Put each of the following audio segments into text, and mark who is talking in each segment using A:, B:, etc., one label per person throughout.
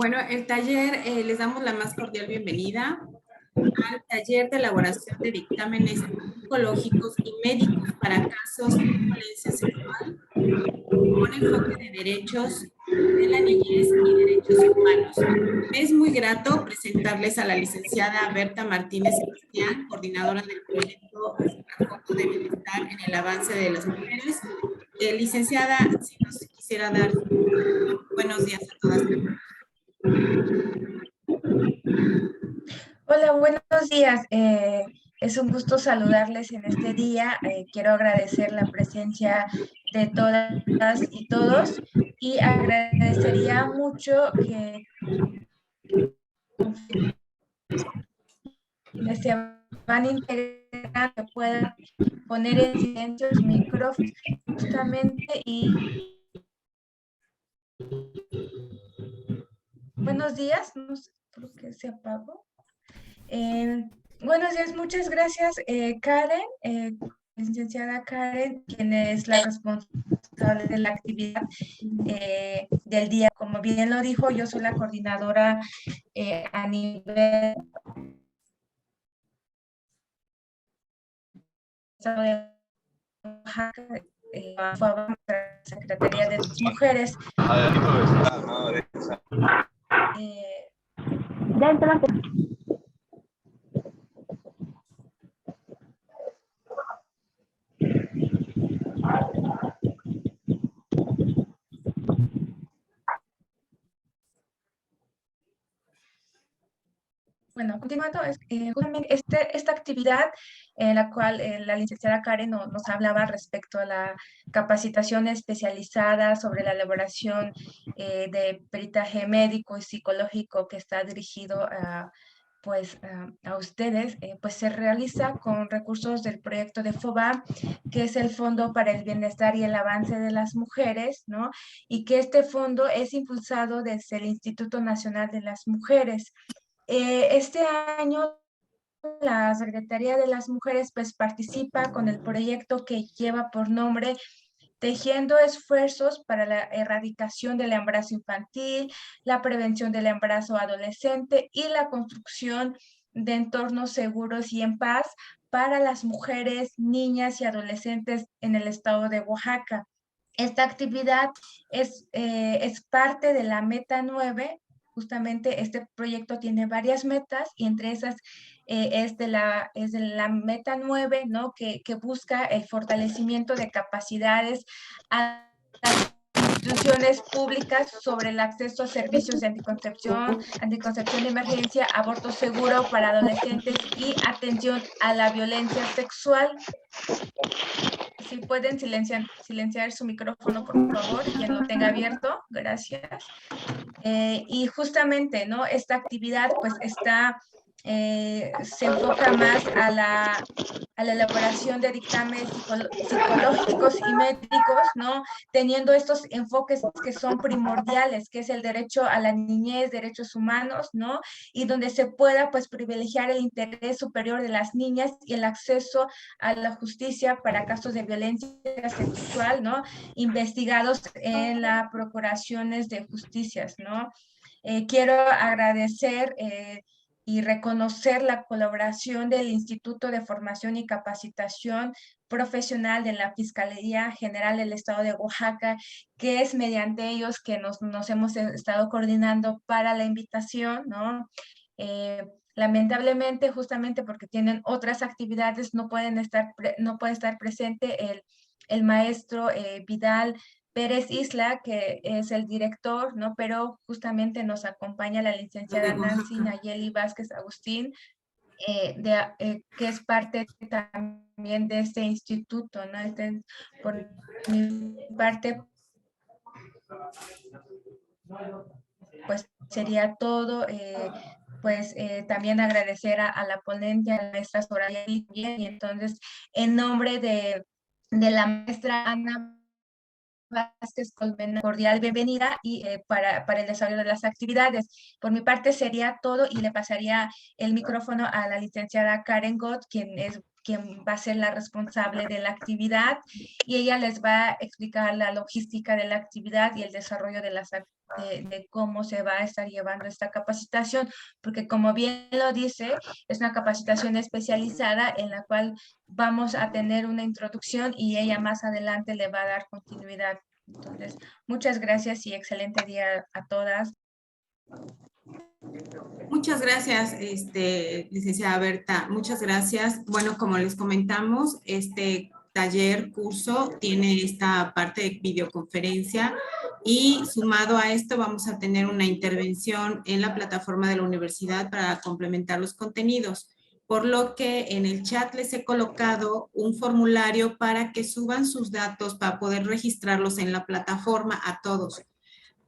A: Bueno, el taller, les damos la más cordial bienvenida al taller de elaboración de dictámenes psicológicos y médicos para casos de violencia sexual con enfoque de derechos de la niñez y derechos humanos. Es muy grato presentarles a la licenciada Berta Martínez Sebastián, coordinadora del proyecto Foco de Bienestar en el Avance de las Mujeres. Licenciada, si nos quisiera dar buenos días a todas.
B: Hola, buenos días. Es un gusto saludarles en este día. Quiero agradecer la presencia de todas y todos y agradecería mucho que se van integrando, que puedan poner en silencio sus micrófonos justamente y buenos días. No sé por qué se apagó. Buenos días, muchas gracias, Karen, licenciada Karen, quien es la responsable de la actividad del día. Como bien lo dijo, yo soy la coordinadora a nivel de Oaxaca, Secretaría de las Mujeres. Bueno, continuando, justamente esta actividad en la cual la licenciada Karen nos hablaba respecto a la capacitación especializada sobre la elaboración de peritaje médico y psicológico que está dirigido a ustedes, pues se realiza con recursos del proyecto de FOBA, que es el Fondo para el Bienestar y el Avance de las Mujeres, ¿no? Y que este fondo es impulsado desde el Instituto Nacional de las Mujeres. Este año la Secretaría de las Mujeres pues participa con el proyecto que lleva por nombre Tejiendo Esfuerzos para la Erradicación del Embarazo Infantil, la Prevención del Embarazo Adolescente y la Construcción de Entornos Seguros y en Paz para las mujeres, niñas y adolescentes en el estado de Oaxaca. Esta actividad es parte de la Meta 9. Justamente este proyecto tiene varias metas y entre esas es de la Meta 9, ¿no? Que busca el fortalecimiento de capacidades a las instituciones públicas sobre el acceso a servicios de anticoncepción de emergencia, aborto seguro para adolescentes y atención a la violencia sexual. Si pueden silenciar su micrófono, por favor, quien lo tenga abierto, gracias. Y justamente, ¿no? Esta actividad pues se enfoca más a la elaboración de dictámenes psicológicos y médicos, ¿no? Teniendo estos enfoques que son primordiales, que es el derecho a la niñez, derechos humanos, ¿no? Y donde se pueda, pues, privilegiar el interés superior de las niñas y el acceso a la justicia para casos de violencia sexual, ¿no? Investigados en las procuraciones de justicias, ¿no? Quiero agradecer y reconocer la colaboración del Instituto de Formación y Capacitación Profesional de la Fiscalía General del Estado de Oaxaca, que es mediante ellos que nos hemos estado coordinando para la invitación, ¿no? Lamentablemente, justamente porque tienen otras actividades, no puede estar presente el maestro Vidal Pérez Isla, que es el director, ¿no? Pero justamente nos acompaña la licenciada Nancy Nayeli Vázquez Agustín, que es parte también de este instituto, ¿no? Por mi parte, pues sería todo. También agradecer a la ponente, a la maestra Soraya, y entonces en nombre de la maestra Ana Vázquez Colmena, cordial bienvenida y para el desarrollo de las actividades. Por mi parte sería todo y le pasaría el micrófono a la licenciada Karen Gott, quien va a ser la responsable de la actividad y ella les va a explicar la logística de la actividad y el desarrollo de las de cómo se va a estar llevando esta capacitación, porque como bien lo dice, es una capacitación especializada en la cual vamos a tener una introducción y ella más adelante le va a dar continuidad. Entonces, muchas gracias y excelente día a todas.
A: Muchas gracias, licenciada Berta. Muchas gracias. Bueno, como les comentamos, este taller, curso, tiene esta parte de videoconferencia y sumado a esto vamos a tener una intervención en la plataforma de la universidad para complementar los contenidos. Por lo que en el chat les he colocado un formulario para que suban sus datos para poder registrarlos en la plataforma a todos.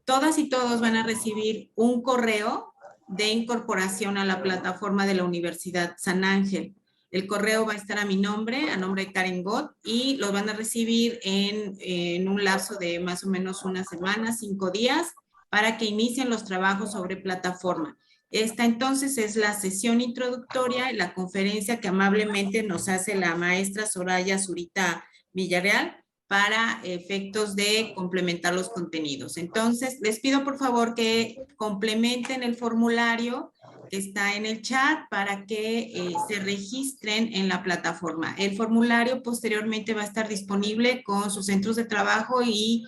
A: Todas y todos van a recibir un correo de incorporación a la plataforma de la Universidad San Ángel. El correo va a estar a mi nombre, a nombre de Karen Gott, y los van a recibir en un lapso de más o menos una semana, 5 días, para que inicien los trabajos sobre plataforma. Esta entonces es la sesión introductoria y la conferencia que amablemente nos hace la maestra Soraya Zurita Villarreal para efectos de complementar los contenidos. Entonces, les pido por favor que complementen el formulario que está en el chat para que se registren en la plataforma. El formulario posteriormente va a estar disponible con sus centros de trabajo y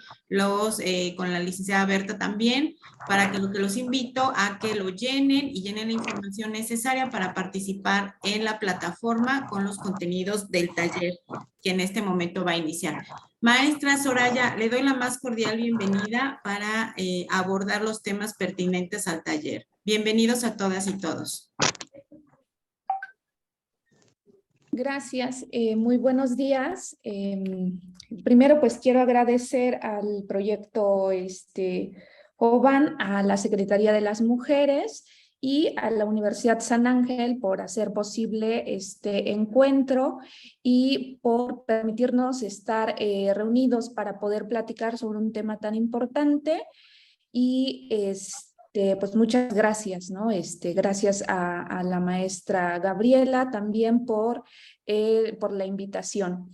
A: con la licenciada Berta también, para que los invito a que lo llenen y llenen la información necesaria para participar en la plataforma con los contenidos del taller que en este momento va a iniciar. Maestra Soraya, le doy la más cordial bienvenida para abordar los temas pertinentes al taller. Bienvenidos a todas y todos.
C: Gracias, muy buenos días. Primero, pues quiero agradecer al proyecto JOVAN, a la Secretaría de las Mujeres y a la Universidad San Ángel por hacer posible este encuentro y por permitirnos estar reunidos para poder platicar sobre un tema tan importante. Y pues muchas gracias, ¿no? Gracias a la maestra Gabriela también por la invitación.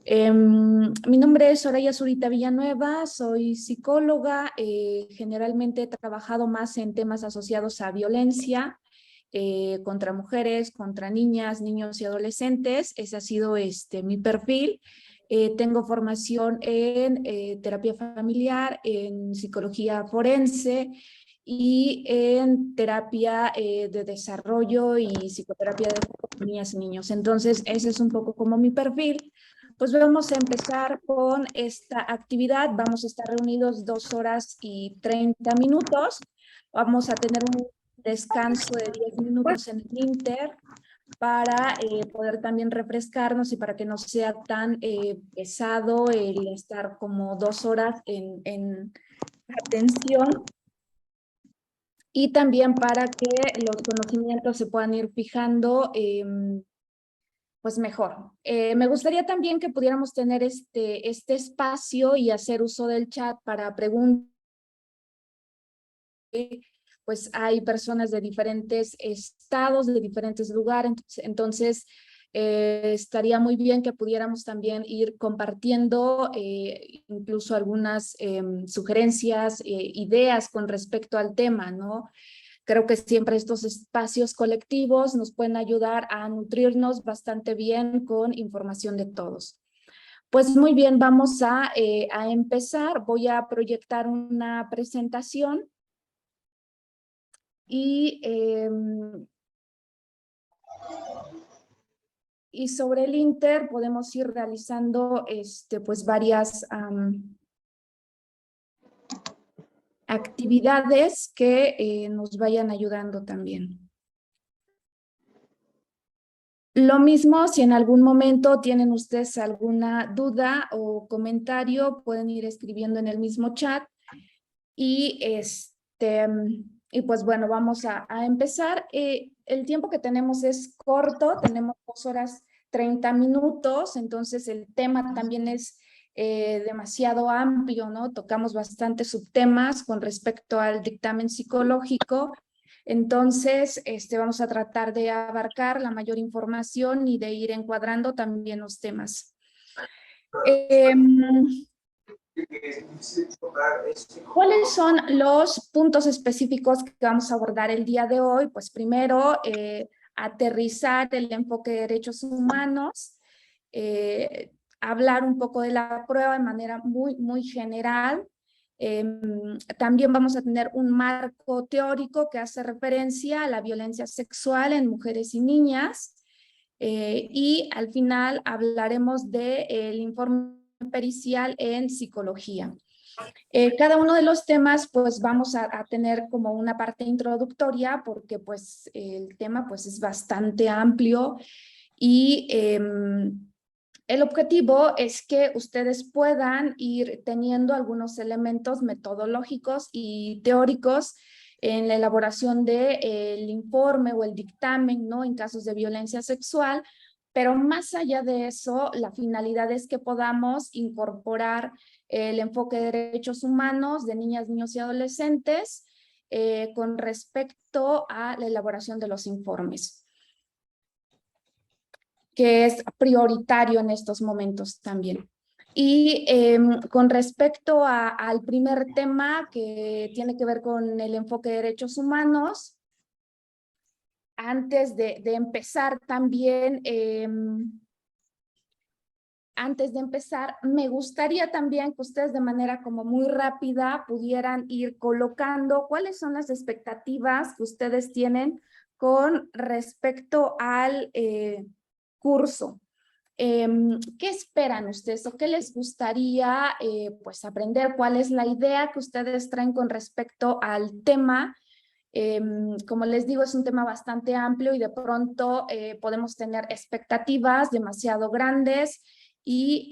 C: Mi nombre es Soraya Zurita Villanueva, soy psicóloga, generalmente he trabajado más en temas asociados a violencia contra mujeres, contra niñas, niños y adolescentes. Ese ha sido mi perfil. Tengo formación en terapia familiar, en psicología forense y en terapia de desarrollo y psicoterapia de niñas y niños. Entonces, ese es un poco como mi perfil. Pues vamos a empezar con esta actividad. Vamos a estar reunidos 2 horas y 30 minutos. Vamos a tener un descanso de 10 minutos en el Inter para poder también refrescarnos y para que no sea tan pesado el estar como 2 horas en atención, y también para que los conocimientos se puedan ir fijando pues mejor. Me gustaría también que pudiéramos tener este espacio y hacer uso del chat para preguntas. Pues hay personas de diferentes estados, de diferentes lugares, entonces estaría muy bien que pudiéramos también ir compartiendo incluso algunas sugerencias, ideas con respecto al tema, ¿no? Creo que siempre estos espacios colectivos nos pueden ayudar a nutrirnos bastante bien con información de todos. Pues muy bien, vamos a empezar. Voy a proyectar una presentación. Y sobre el Inter podemos ir realizando pues varias actividades que nos vayan ayudando también. Lo mismo, si en algún momento tienen ustedes alguna duda o comentario, pueden ir escribiendo en el mismo chat. Y pues bueno, vamos a empezar. El tiempo que tenemos es corto, tenemos 2 horas 30 minutos, entonces el tema también es demasiado amplio, ¿no? Tocamos bastantes subtemas con respecto al dictamen psicológico. Entonces, vamos a tratar de abarcar la mayor información y de ir encuadrando también los temas. ¿Cuáles son los puntos específicos que vamos a abordar el día de hoy? Pues primero, aterrizar el enfoque de derechos humanos, hablar un poco de la prueba de manera muy general. También vamos a tener un marco teórico que hace referencia a la violencia sexual en mujeres y niñas. Y al final hablaremos del informe pericial en psicología. Cada uno de los temas pues vamos a tener como una parte introductoria porque pues el tema pues es bastante amplio y el objetivo es que ustedes puedan ir teniendo algunos elementos metodológicos y teóricos en la elaboración del informe o el dictamen, ¿no? En casos de violencia sexual, pero más allá de eso, la finalidad es que podamos incorporar el enfoque de derechos humanos de niñas, niños y adolescentes con respecto a la elaboración de los informes, que es prioritario en estos momentos también. Y con respecto al primer tema que tiene que ver con el enfoque de derechos humanos, antes de empezar también, me gustaría también que ustedes de manera como muy rápida pudieran ir colocando cuáles son las expectativas que ustedes tienen con respecto al curso. ¿Qué esperan ustedes o qué les gustaría pues aprender? ¿Cuál es la idea que ustedes traen con respecto al tema? Como les digo, es un tema bastante amplio y de pronto podemos tener expectativas demasiado grandes y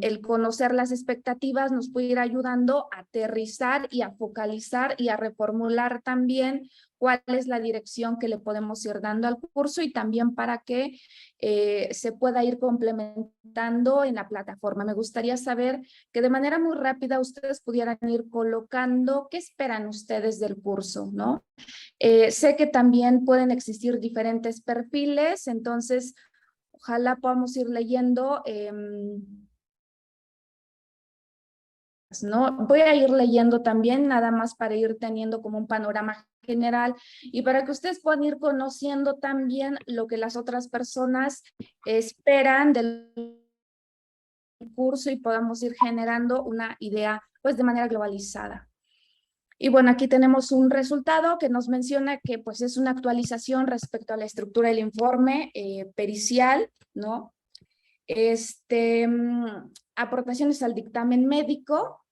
C: el conocer las expectativas nos puede ir ayudando a aterrizar y a focalizar y a reformular también cuál es la dirección que le podemos ir dando al curso y también para que se pueda ir complementando en la plataforma. Me gustaría saber que de manera muy rápida ustedes pudieran ir colocando qué esperan ustedes del curso, ¿no? Sé que también pueden existir diferentes perfiles, entonces ojalá podamos ir leyendo, ¿no? Voy a ir leyendo también, nada más para ir teniendo como un panorama general y para que ustedes puedan ir conociendo también lo que las otras personas esperan del curso y podamos ir generando una idea pues de manera globalizada. Y bueno, aquí tenemos un resultado que nos menciona que pues es una actualización respecto a la estructura del informe pericial, ¿no? Aportaciones al dictamen médico.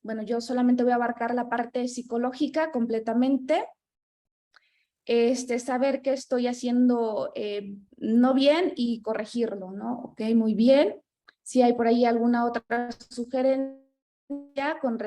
C: Bueno, yo solamente voy a abarcar la parte psicológica completamente. Saber qué estoy haciendo no bien y corregirlo, ¿no? Ok, muy bien. Si hay por ahí alguna otra sugerencia con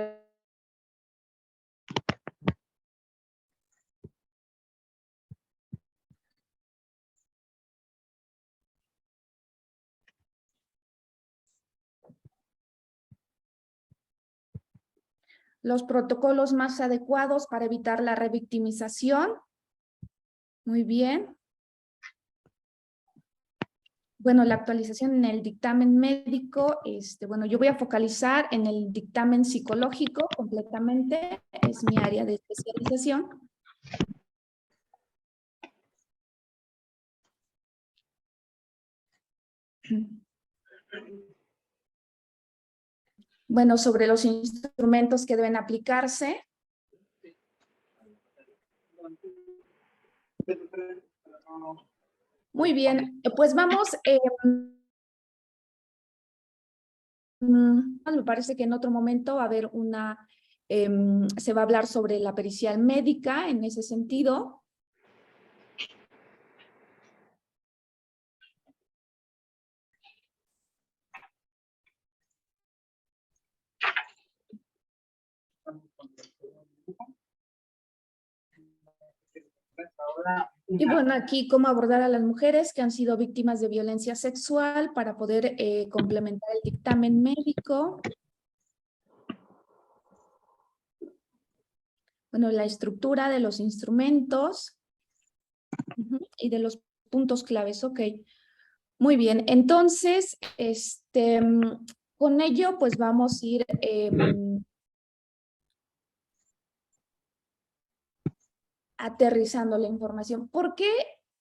C: los protocolos más adecuados para evitar la revictimización. Muy bien. Bueno, la actualización en el dictamen médico, bueno, yo voy a focalizar en el dictamen psicológico completamente, es mi área de especialización. Bueno, sobre los instrumentos que deben aplicarse. Muy bien, pues vamos. Me parece que en otro momento va a haber se va a hablar sobre la pericial médica en ese sentido. Y bueno, aquí cómo abordar a las mujeres que han sido víctimas de violencia sexual para poder complementar el dictamen médico. Bueno, la estructura de los instrumentos y de los puntos claves, ok. Muy bien, entonces, Con ello, pues vamos a ir aterrizando la información. ¿Por qué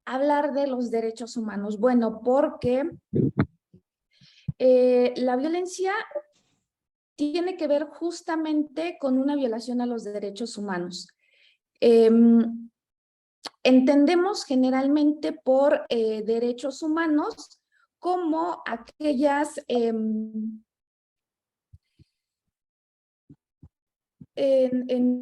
C: hablar de los derechos humanos? Bueno, porque la violencia tiene que ver justamente con una violación a los derechos humanos. Entendemos generalmente por derechos humanos como aquellas en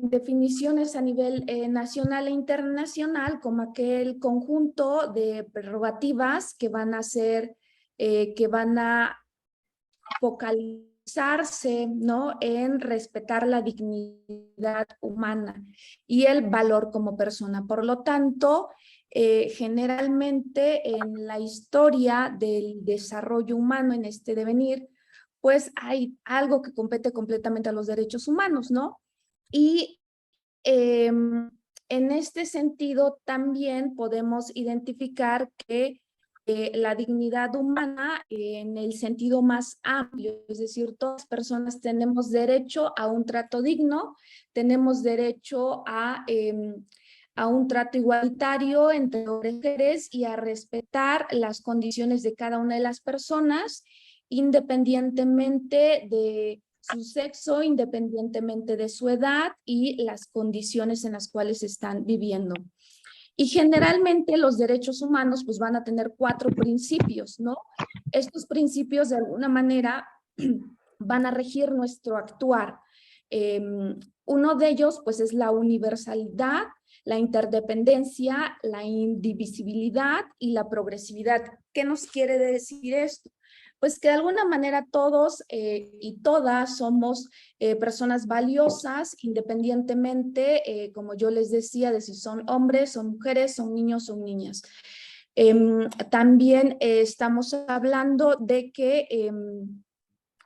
C: definiciones a nivel nacional e internacional, como aquel conjunto de prerrogativas que van a ser, que van a focalizarse, ¿no?, en respetar la dignidad humana y el valor como persona. Por lo tanto, generalmente en la historia del desarrollo humano, en este devenir, pues hay algo que compete completamente a los derechos humanos, ¿no? Y en este sentido también podemos identificar que la dignidad humana en el sentido más amplio, es decir, todas las personas tenemos derecho a un trato digno, tenemos derecho a un trato igualitario entre hombres y mujeres y a respetar las condiciones de cada una de las personas, independientemente de su sexo, independientemente de su edad y las condiciones en las cuales están viviendo. Y generalmente los derechos humanos pues van a tener 4 principios, ¿no? Estos principios de alguna manera van a regir nuestro actuar. Uno de ellos pues es la universalidad, la interdependencia, la indivisibilidad y la progresividad. ¿Qué nos quiere decir esto? Pues que de alguna manera todos y todas somos personas valiosas, independientemente, como yo les decía, de si son hombres, son mujeres, son niños, son niñas. También estamos hablando de que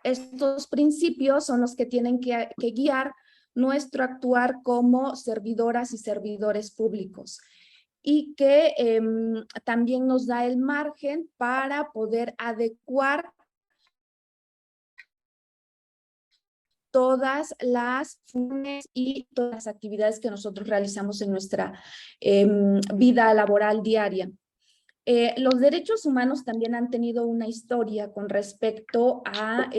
C: estos principios son los que tienen que guiar nuestro actuar como servidoras y servidores públicos, y que también nos da el margen para poder adecuar todas las funciones y todas las actividades que nosotros realizamos en nuestra vida laboral diaria. Los derechos humanos también han tenido una historia con respecto a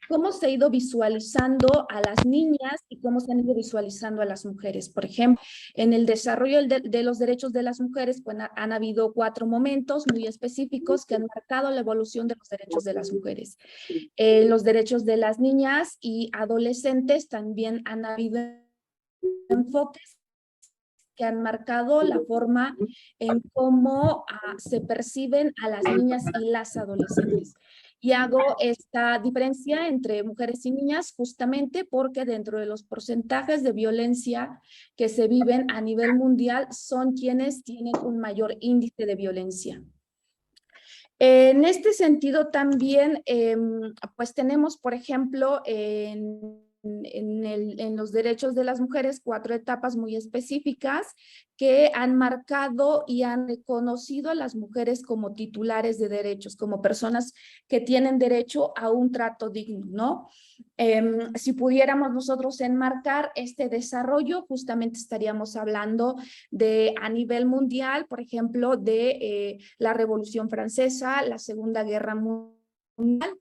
C: cómo se ha ido visualizando a las niñas y cómo se han ido visualizando a las mujeres. Por ejemplo, en el desarrollo de los derechos de las mujeres, pues, han habido 4 momentos muy específicos que han marcado la evolución de los derechos de las mujeres. Los derechos de las niñas y adolescentes también han habido enfoques que han marcado la forma en cómo se perciben a las niñas y las adolescentes. Y hago esta diferencia entre mujeres y niñas justamente porque dentro de los porcentajes de violencia que se viven a nivel mundial son quienes tienen un mayor índice de violencia. En este sentido también, pues tenemos, por ejemplo, en los derechos de las mujeres 4 etapas muy específicas que han marcado y han reconocido a las mujeres como titulares de derechos, como personas que tienen derecho a un trato digno, ¿no? Si pudiéramos nosotros enmarcar este desarrollo, justamente estaríamos hablando de a nivel mundial, por ejemplo, de la Revolución Francesa, la Segunda Guerra Mundial,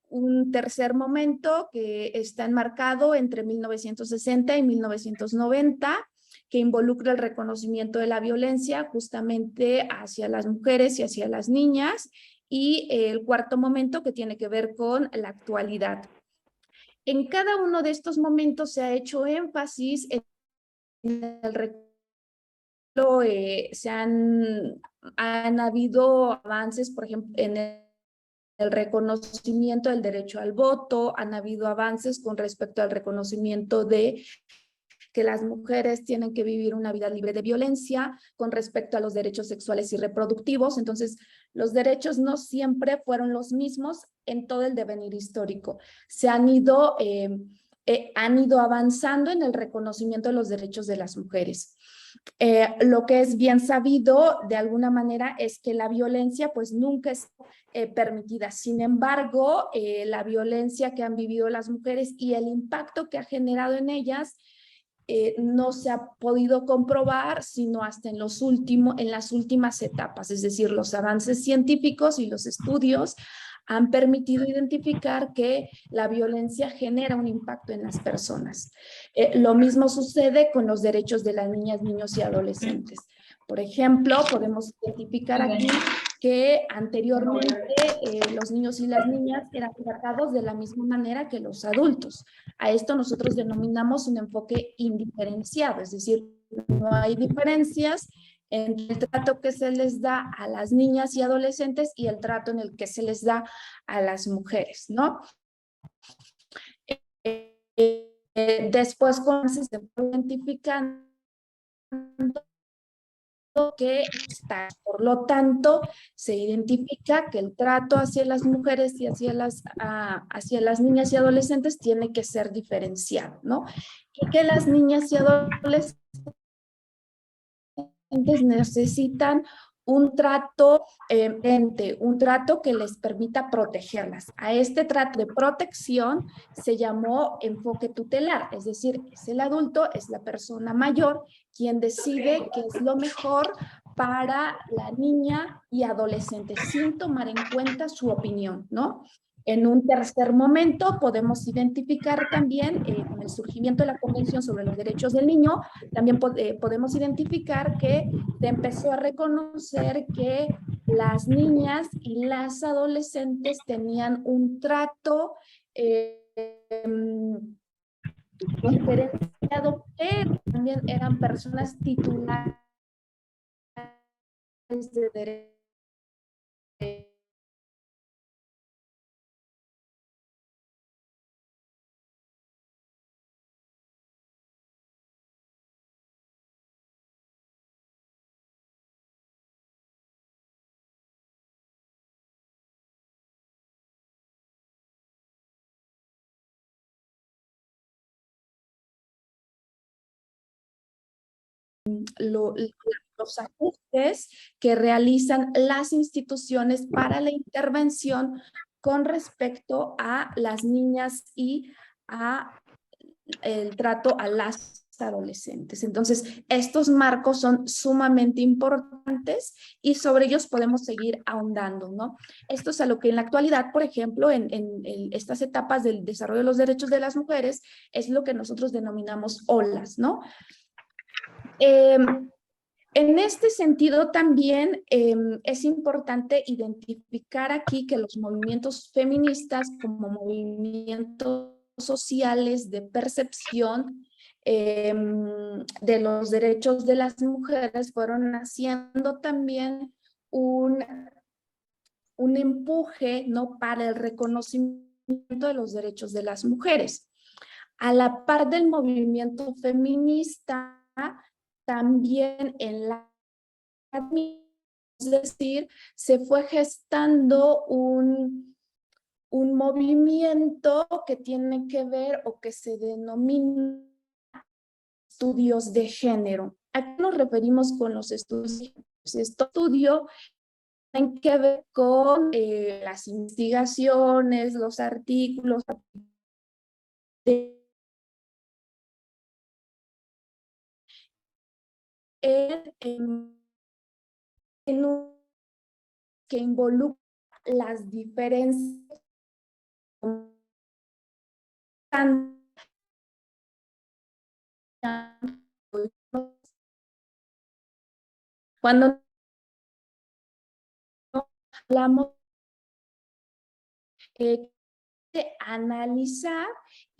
C: un tercer momento que está enmarcado entre 1960 y 1990, que involucra el reconocimiento de la violencia justamente hacia las mujeres y hacia las niñas, y el cuarto momento que tiene que ver con la actualidad. En cada uno de estos momentos se ha hecho énfasis en el han habido avances, por ejemplo, en el reconocimiento del derecho al voto, han habido avances con respecto al reconocimiento de que las mujeres tienen que vivir una vida libre de violencia, con respecto a los derechos sexuales y reproductivos. Entonces, los derechos no siempre fueron los mismos en todo el devenir histórico. Se han ido han ido avanzando en el reconocimiento de los derechos de las mujeres. Lo que es bien sabido de alguna manera es que la violencia pues nunca es permitida. Sin embargo, la violencia que han vivido las mujeres y el impacto que ha generado en ellas no se ha podido comprobar sino hasta en las últimas etapas, es decir, los avances científicos y los estudios han permitido identificar que la violencia genera un impacto en las personas. Lo mismo sucede con los derechos de las niñas, niños y adolescentes. Por ejemplo, podemos identificar aquí que anteriormente los niños y las niñas eran tratados de la misma manera que los adultos. A esto nosotros denominamos un enfoque indiferenciado, es decir, no hay diferencias entre el trato que se les da a las niñas y adolescentes y el trato en el que se les da a las mujeres, ¿no? Después, cuando se fue identificando que está, por lo tanto, se identifica que el trato hacia las mujeres y hacia las niñas y adolescentes tiene que ser diferenciado, ¿no? Y que las niñas y adolescentes necesitan un trato un trato que les permita protegerlas. A este trato de protección se llamó enfoque tutelar, es decir, es el adulto, es la persona mayor quien decide qué es lo mejor para la niña y adolescente, sin tomar en cuenta su opinión, ¿no? En un tercer momento podemos identificar también, con el surgimiento de la Convención sobre los Derechos del Niño, también podemos identificar que se empezó a reconocer que las niñas y las adolescentes tenían un trato diferenciado, pero también eran personas titulares de derechos. Los ajustes que realizan las instituciones para la intervención con respecto a las niñas y a el trato a las adolescentes. Entonces, estos marcos son sumamente importantes y sobre ellos podemos seguir ahondando, ¿no? Esto es a lo que en la actualidad, por ejemplo, en estas etapas del desarrollo de los derechos de las mujeres, es lo que nosotros denominamos olas, ¿no? En este sentido también es importante identificar aquí que los movimientos feministas como movimientos sociales de percepción de los derechos de las mujeres fueron haciendo también un empuje, ¿no?, para el reconocimiento de los derechos de las mujeres. A la par del movimiento feminista, también en la, es decir, se fue gestando un movimiento que tiene que ver o que se denomina estudios de género. ¿A qué nos referimos con los estudios? Este estudio tiene que ver con las investigaciones, los artículos en un que involucra las diferencias cuando hablamos de analizar